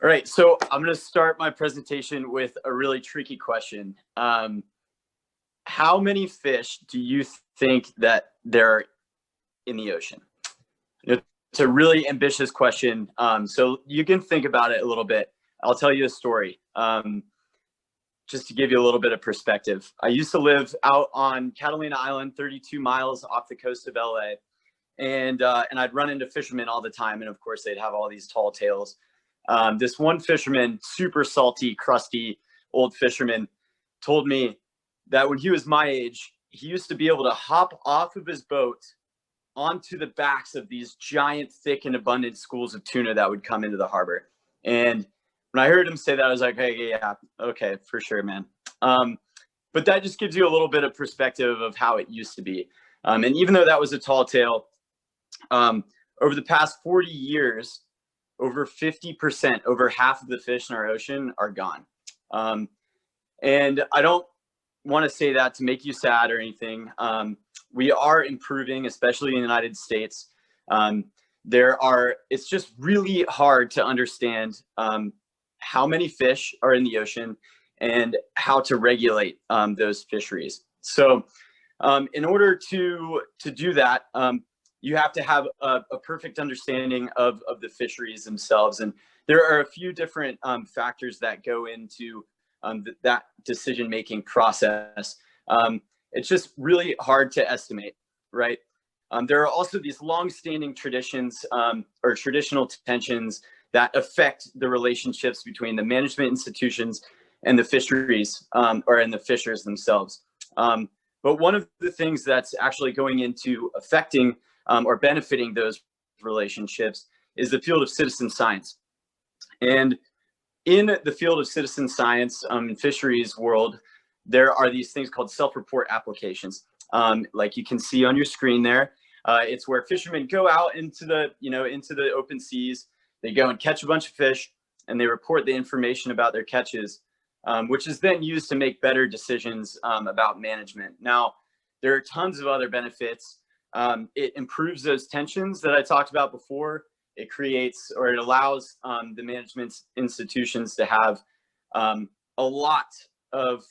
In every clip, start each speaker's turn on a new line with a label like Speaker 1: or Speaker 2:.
Speaker 1: All right, so I'm going to start my presentation with a really tricky question. How many fish do you think that there are in the ocean? It's a really ambitious question, so you can think about it a little bit. I'll tell you a story, just to give you a little bit of perspective. I used to live out on Catalina Island, 32 miles off the coast of LA, and I'd run into fishermen all the time, and of course they'd have all these tall tales. This one fisherman, super salty, crusty, old fisherman, told me that when he was my age, he used to be able to hop off of his boat onto the backs of these giant, thick, and abundant schools of tuna that would come into the harbor. And when I heard him say that, I was like, hey, yeah, okay, for sure, man. But that just gives you a little bit of perspective of how it used to be. And even though that was a tall tale, over the past 40 years, over 50%, over half of the fish in our ocean are gone. And I don't want to say that to make you sad or anything. We are improving, especially in the United States. It's just really hard to understand how many fish are in the ocean and how to regulate those fisheries. So in order to do that, you have to have a perfect understanding of the fisheries themselves. And there are a few different factors that go into that decision-making process. It's just really hard to estimate, right? There are also these long-standing traditions or traditional tensions that affect the relationships between the management institutions and the fisheries and the fishers themselves. But one of the things that's actually going into affecting or benefiting those relationships is the field of citizen science. And in the field of citizen science in fisheries world, there are these things called self-report applications. Like you can see on your screen there, it's where fishermen go out into the open seas. They go and catch a bunch of fish and they report the information about their catches, which is then used to make better decisions about management. Now, there are tons of other benefits. It improves those tensions that I talked about before. It creates, or it allows the management institutions to have a lot of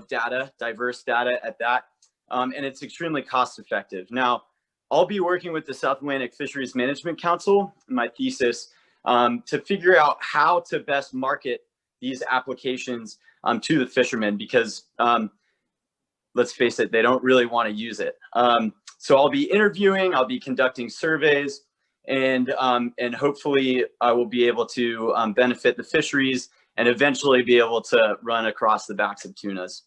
Speaker 1: data, diverse data at that, and it's extremely cost effective. Now, I'll be working with the South Atlantic Fisheries Management Council in my thesis to figure out how to best market these applications to the fishermen, because let's face it, they don't really want to use it. So I'll be interviewing, I'll be conducting surveys, and hopefully I will be able to benefit the fisheries and eventually be able to run across the backs of tunas.